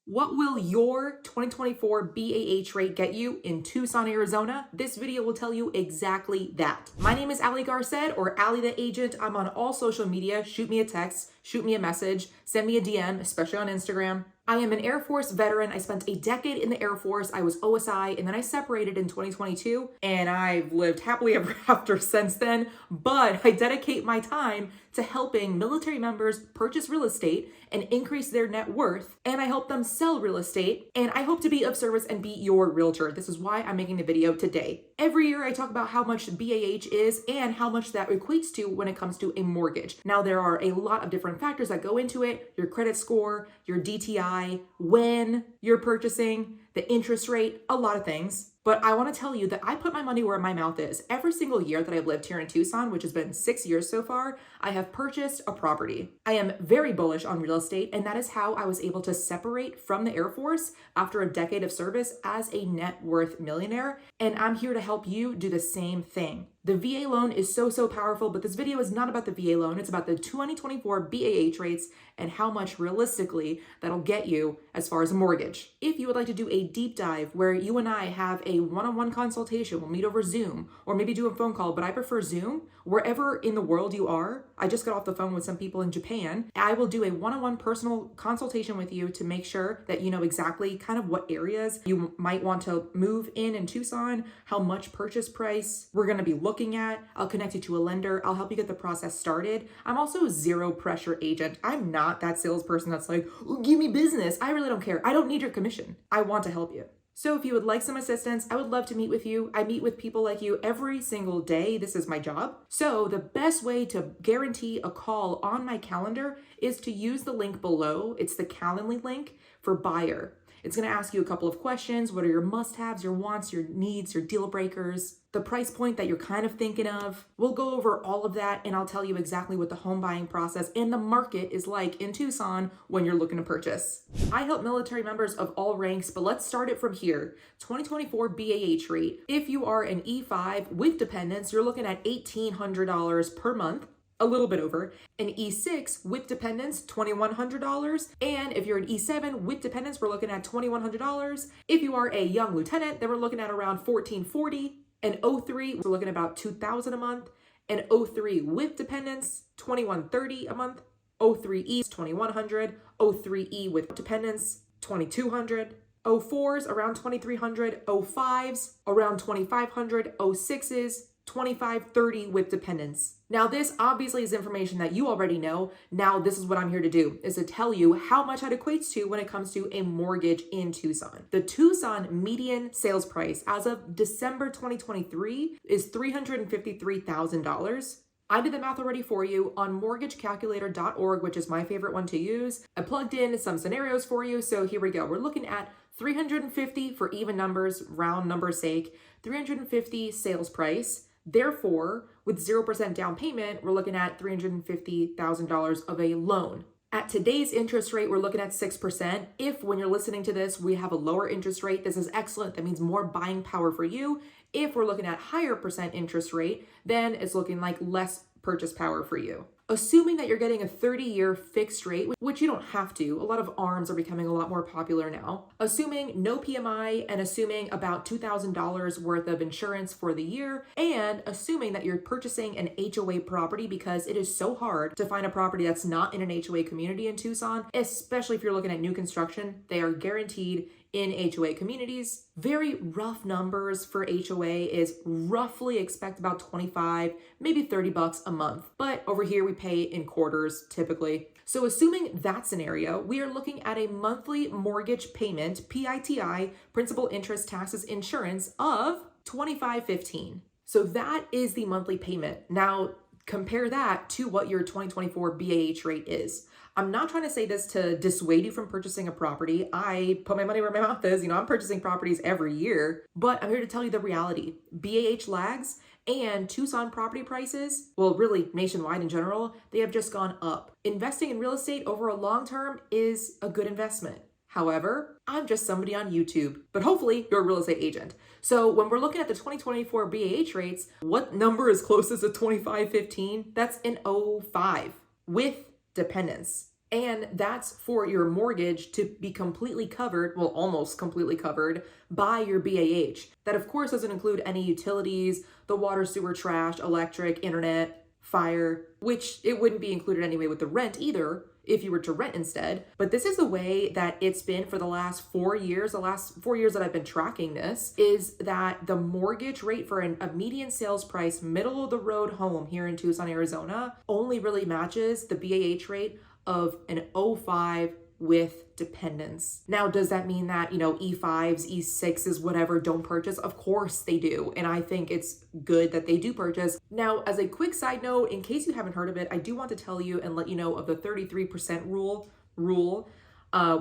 What will your 2024 BAH rate get you in Tucson, Arizona? This video will tell you exactly that. My name is Ali Garcet, or Ali the Agent. I'm on all social media. Shoot me a text, shoot me a message, send me a DM, especially on Instagram. I am an Air Force veteran. I spent a decade in the Air Force. I was OSI, and then I separated in 2022, and I've lived happily ever after since then. But I dedicate my time to helping military members purchase real estate and increase their net worth, and I help them sell real estate, and I hope to be of service and be your realtor. This is why I'm making the video today. Every year I talk about how much BAH is and how much that equates to when it comes to a mortgage. Now, there are a lot of different factors that go into it: your credit score, your DTI, when you're purchasing, the interest rate, a lot of things. But I want to tell you that I put my money where my mouth is. Every single year that I've lived here in Tucson, which has been 6 years so far, I have purchased a property. I am very bullish on real estate, and that is how I was able to separate from the Air Force after a decade of service as a net worth millionaire. And I'm here to help you do the same thing. The VA loan is so powerful, but this video is not about the VA loan. It's about the 2024 BAH rates and how much realistically that'll get you as far as a mortgage. If you would like to do a deep dive where you and I have a one-on-one consultation, we'll meet over Zoom or maybe do a phone call, but I prefer Zoom. Wherever in the world you are, I just got off the phone with some people in Japan. I will do a one-on-one personal consultation with you to make sure that you know exactly kind of what areas you might want to move in Tucson, how much purchase price we're going to be looking at. I'll connect you to a lender. I'll help you get the process started. I'm also a zero pressure agent. I'm not that salesperson that's like, oh, give me business. I really don't care. I don't need your commission. I want to help you. So if you would like some assistance, I would love to meet with you. I meet with people like you every single day. This is my job. So the best way to guarantee a call on my calendar is to use the link below. It's the Calendly link for buyer. It's going to ask you a couple of questions. What are your must-haves, your wants, your needs, your deal breakers, the price point that you're kind of thinking of? We'll go over all of that, and I'll tell you exactly what the home buying process and the market is like in Tucson when you're looking to purchase. I help military members of all ranks, but let's start it from here. 2024 BAH rate. If you are an E5 with dependents, you're looking at $1,800 per month. A little bit over. An E6 with dependents, $2,100. And if you're an E7 with dependents, we're looking at $2,100. If you are a young lieutenant, then we're looking at around $1,440. An O3, we're looking at about $2,000 a month. An O3 with dependents, $2,130 a month. O3E is $2,100. O3E with dependents, $2,200. O4s around $2,300. O5s around $2,500. O6s $2,530 with dependents. Now, this obviously is information that you already know. Now, this is what I'm here to do, is to tell you how much that equates to when it comes to a mortgage in Tucson. The Tucson median sales price as of December 2023 is $353,000. I did the math already for you on mortgagecalculator.org, which is my favorite one to use. I plugged in some scenarios for you, so here we go. We're looking at 350 for even numbers, round number sake, 350 sales price. Therefore, with 0% down payment, we're looking at $350,000 of a loan. At today's interest rate, we're looking at 6%. If, when you're listening to this, we have a lower interest rate, this is excellent. That means more buying power for you. If we're looking at higher percent interest rate, then it's looking like less purchase power for you. Assuming that you're getting a 30-year fixed rate, which you don't have to, a lot of ARMs are becoming a lot more popular now. Assuming no PMI and assuming about $2,000 worth of insurance for the year, and assuming that you're purchasing an HOA property, because it is so hard to find a property that's not in an HOA community in Tucson, especially if you're looking at new construction. They are guaranteed in HOA communities. Very rough numbers for HOA is roughly expect about 25, maybe $30 a month. But over here we pay in quarters typically. So assuming that scenario, we are looking at a monthly mortgage payment, PITI, principal, interest, taxes, insurance, of $2,515. So that is the monthly payment. Now compare that to what your 2024 BAH rate is. I'm not trying to say this to dissuade you from purchasing a property. I put my money where my mouth is. I'm purchasing properties every year, but I'm here to tell you the reality. BAH lags, and Tucson property prices, well, really nationwide in general, they have just gone up. Investing in real estate over a long term is a good investment. However, I'm just somebody on YouTube, but hopefully you're a real estate agent. So when we're looking at the 2024 BAH rates, what number is closest to 2515? That's an 05 with dependents. And that's for your mortgage to be completely covered, well, almost completely covered by your BAH. That, of course, doesn't include any utilities, the water, sewer, trash, electric, internet, fire, which it wouldn't be included anyway with the rent either if you were to rent instead. But this is the way that it's been for the last 4 years. The last 4 years that I've been tracking this is that the mortgage rate for a median sales price, middle of the road home here in Tucson, Arizona, only really matches the BAH rate of an 05 with dependents. Now, does that mean that, E5s, E6s, whatever, don't purchase? Of course they do. And I think it's good that they do purchase. Now, as a quick side note, in case you haven't heard of it, I do want to tell you and let you know of the 33% rule,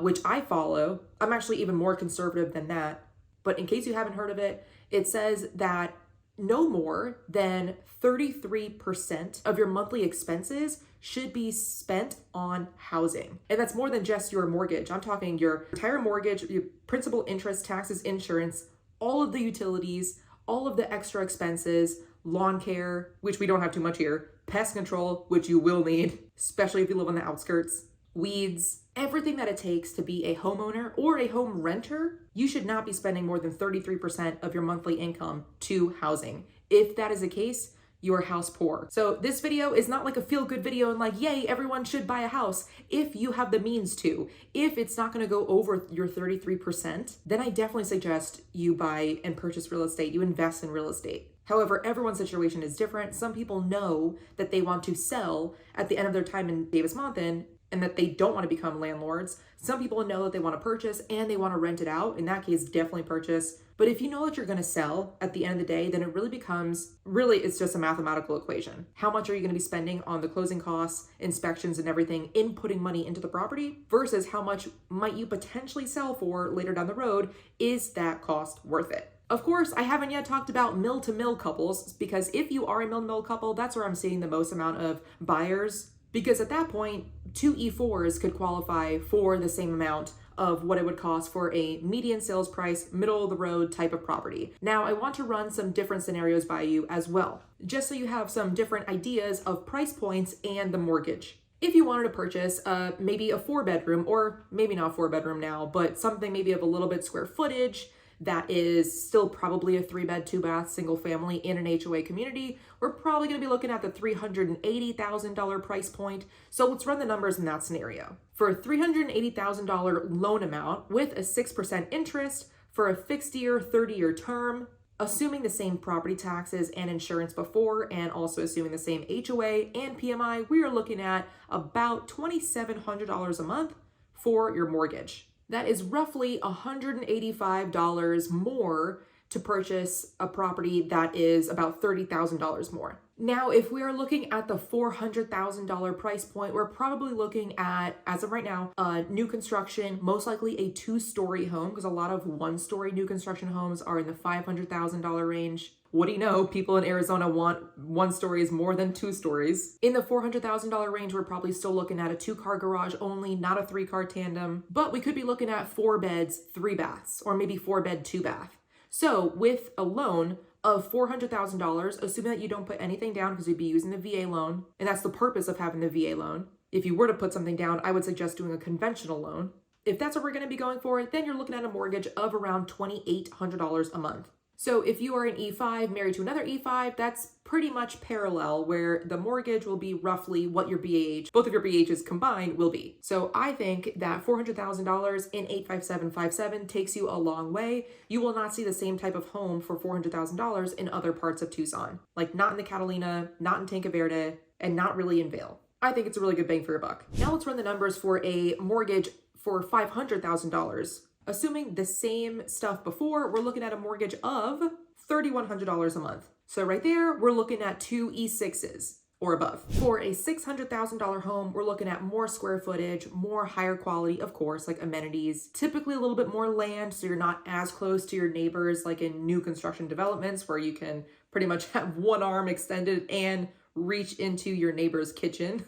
which I follow. I'm actually even more conservative than that. But in case you haven't heard of it, it says that no more than 33% of your monthly expenses should be spent on housing. And that's more than just your mortgage. I'm talking your entire mortgage, your principal, interest, taxes, insurance, all of the utilities, all of the extra expenses, lawn care, which we don't have too much here, pest control, which you will need, especially if you live on the outskirts, weeds, everything that it takes to be a homeowner or a home renter. You should not be spending more than 33% of your monthly income to housing. If that is the case, you are house poor. So this video is not like a feel-good video and like, yay, everyone should buy a house if you have the means to. If it's not gonna go over your 33%, then I definitely suggest you buy and purchase real estate, you invest in real estate. However, everyone's situation is different. Some people know that they want to sell at the end of their time in Davis Monthan and that they don't want to become landlords. Some people know that they want to purchase and they want to rent it out. In that case, definitely purchase. But if you know that you're going to sell at the end of the day, then it really becomes, it's just a mathematical equation. How much are you going to be spending on the closing costs, inspections and everything, in putting money into the property versus how much might you potentially sell for later down the road? Is that cost worth it? Of course, I haven't yet talked about mill-to-mill couples, because if you are a mill-to-mill couple, that's where I'm seeing the most amount of buyers. Because at that point, 2 E4s could qualify for the same amount of what it would cost for a median sales price, middle of the road type of property. Now, I want to run some different scenarios by you as well, just so you have some different ideas of price points and the mortgage. If you wanted to purchase maybe a 4-bedroom, or maybe not 4-bedroom now, but something maybe of a little bit square footage, that is still probably a 3-bed, 2-bath, single family in an HOA community, we're probably going to be looking at the $380,000 price point. So let's run the numbers in that scenario. For a $380,000 loan amount with a 6% interest for a fixed year, 30-year term, assuming the same property taxes and insurance before, and also assuming the same HOA and PMI, we are looking at about $2,700 a month for your mortgage. That is roughly $185 more to purchase a property that is about $30,000 more. Now, if we are looking at the $400,000 price point, we're probably looking at, as of right now, new construction, most likely a 2-story home, because a lot of 1-story new construction homes are in the $500,000 range. What do you know? People in Arizona want 1 stories more than 2 stories. In the $400,000 range, we're probably still looking at a 2-car garage only, not a 3-car tandem, but we could be looking at 4 beds, 3 baths, or maybe 4-bed, 2-bath. So with a loan of $400,000, assuming that you don't put anything down because you'd be using the VA loan, and that's the purpose of having the VA loan. If you were to put something down, I would suggest doing a conventional loan. If that's what we're going to be going for, then you're looking at a mortgage of around $2,800 a month. So if you are an E5 married to another E5, that's pretty much parallel, where the mortgage will be roughly what your BAH, both of your BAHs combined, will be. So I think that $400,000 in 85757 takes you a long way. You will not see the same type of home for $400,000 in other parts of Tucson, like not in the Catalina, not in Tanque Verde, and not really in Vail. I think it's a really good bang for your buck. Now let's run the numbers for a mortgage for $500,000. Assuming the same stuff before, we're looking at a mortgage of $3,100 a month. So right there, we're looking at 2 E6s or above. For a $600,000 home, we're looking at more square footage, more higher quality, of course, like amenities, typically a little bit more land, so you're not as close to your neighbors like in new construction developments where you can pretty much have one arm extended and reach into your neighbor's kitchen.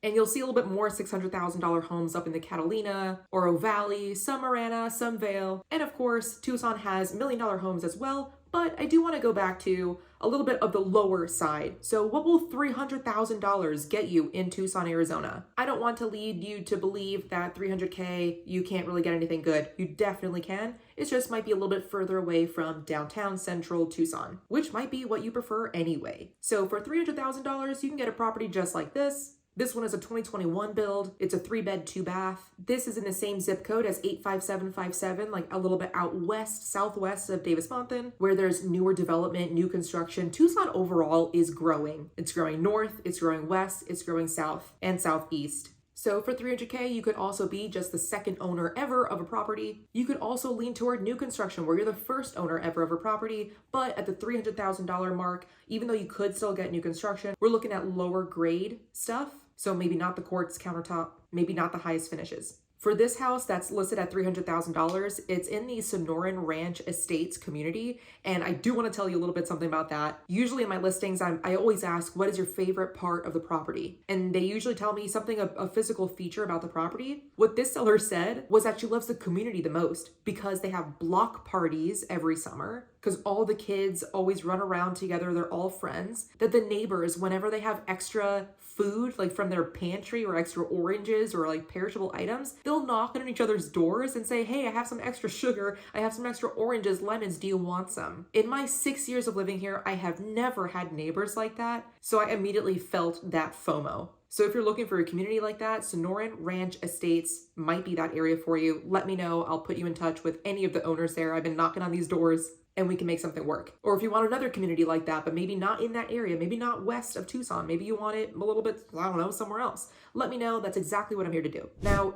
And you'll see a little bit more $600,000 homes up in the Catalina, Oro Valley, some Marana, some Vail. And of course, Tucson has $1 million homes as well. But I do want to go back to a little bit of the lower side. So what will $300,000 get you in Tucson, Arizona? I don't want to lead you to believe that 300K, you can't really get anything good. You definitely can. It just might be a little bit further away from downtown central Tucson, which might be what you prefer anyway. So for $300,000, you can get a property just like this. This one is a 2021 build. It's a 3-bed, 2-bath. This is in the same zip code as 85757, like a little bit out west, southwest of Davis Monthan, where there's newer development, new construction. Tucson overall is growing. It's growing north, it's growing west, it's growing south and southeast. So for 300K, you could also be just the second owner ever of a property. You could also lean toward new construction where you're the first owner ever of a property, but at the $300,000 mark, even though you could still get new construction, we're looking at lower grade stuff. So maybe not the quartz countertop, maybe not the highest finishes. For this house that's listed at $300,000, it's in the Sonoran Ranch Estates community. And I do want to tell you a little bit something about that. Usually in my listings, I always ask, what is your favorite part of the property? And they usually tell me something, a physical feature about the property. What this seller said was that she loves the community the most because they have block parties every summer, because all the kids always run around together. They're all friends. That the neighbors, whenever they have extra food, like from their pantry or extra oranges or like perishable items, they'll knock on each other's doors and say, hey, I have some extra sugar. I have some extra oranges, lemons. Do you want some? In my 6 years of living here, I have never had neighbors like that. So I immediately felt that FOMO. So if you're looking for a community like that, Sonoran Ranch Estates might be that area for you. Let me know. I'll put you in touch with any of the owners there. I've been knocking on these doors and we can make something work. Or if you want another community like that, but maybe not in that area, maybe not west of Tucson, maybe you want it a little bit, I don't know, somewhere else. Let me know. That's exactly what I'm here to do. Now,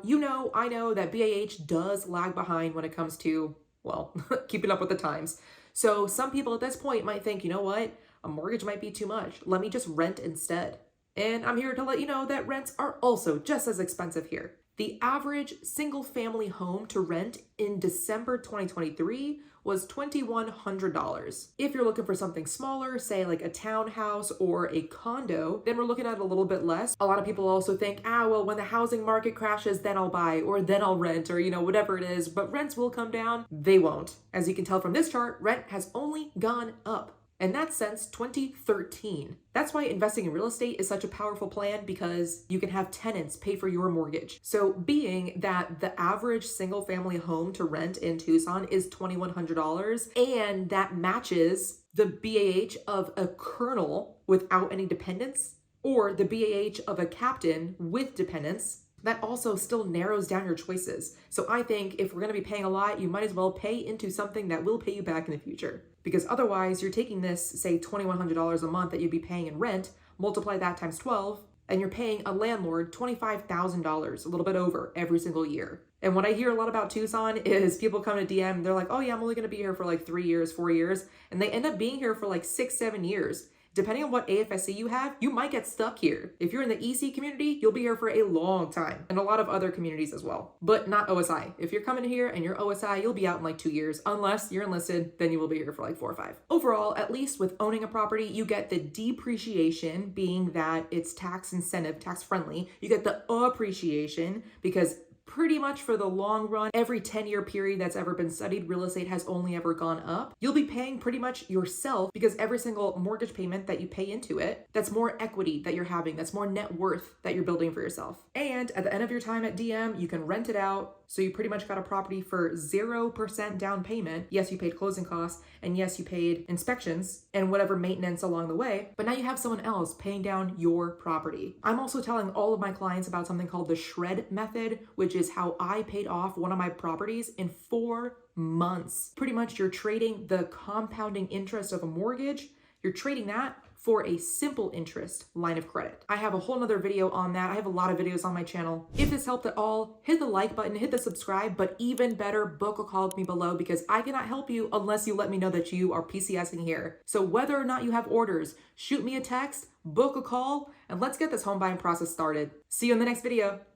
I know that BAH does lag behind when it comes to, well, keeping up with the times. So some people at this point might think, you know what? A mortgage might be too much. Let me just rent instead. And I'm here to let you know that rents are also just as expensive here. The average single family home to rent in December 2023 was $2,100. If you're looking for something smaller, say like a townhouse or a condo, then we're looking at a little bit less. A lot of people also think, well, when the housing market crashes, then I'll buy, or then I'll rent, or whatever it is, but rents will come down. They won't. As you can tell from this chart, rent has only gone up. And that's since 2013. That's why investing in real estate is such a powerful plan, because you can have tenants pay for your mortgage. So being that the average single family home to rent in Tucson is $2,100, and that matches the BAH of a colonel without any dependents, or the BAH of a captain with dependents, that also still narrows down your choices. So I think if we're going to be paying a lot, you might as well pay into something that will pay you back in the future. Because otherwise you're taking this, say $2,100 a month that you'd be paying in rent, multiply that times 12, and you're paying a landlord $25,000, a little bit over every single year. And what I hear a lot about Tucson is people come to DM, they're like, oh yeah, I'm only going to be here for like 3 years, 4 years. And they end up being here for like 6, 7 years. Depending on what AFSC you have, you might get stuck here. If you're in the EC community, you'll be here for a long time, and a lot of other communities as well, but not OSI. If you're coming here and you're OSI, you'll be out in like 2 years. Unless you're enlisted, then you will be here for like 4 or 5. Overall, at least with owning a property, you get the depreciation, being that it's tax incentive, tax friendly. You get the appreciation because pretty much for the long run, every 10-year period that's ever been studied, real estate has only ever gone up. You'll be paying pretty much yourself, because every single mortgage payment that you pay into it, that's more equity that you're having, that's more net worth that you're building for yourself. And at the end of your time at DM, you can rent it out. So you pretty much got a property for 0% down payment. Yes, you paid closing costs, and yes, you paid inspections and whatever maintenance along the way, but now you have someone else paying down your property. I'm also telling all of my clients about something called the shred method, which is how I paid off one of my properties in 4 months. Pretty much you're trading the compounding interest of a mortgage, you're trading that for a simple interest line of credit. I have a whole nother video on that. I have a lot of videos on my channel. If this helped at all, hit the like button, hit the subscribe, but even better, book a call with me below, because I cannot help you unless you let me know that you are PCSing here. So whether or not you have orders, shoot me a text, book a call, and let's get this home buying process started. See you in the next video.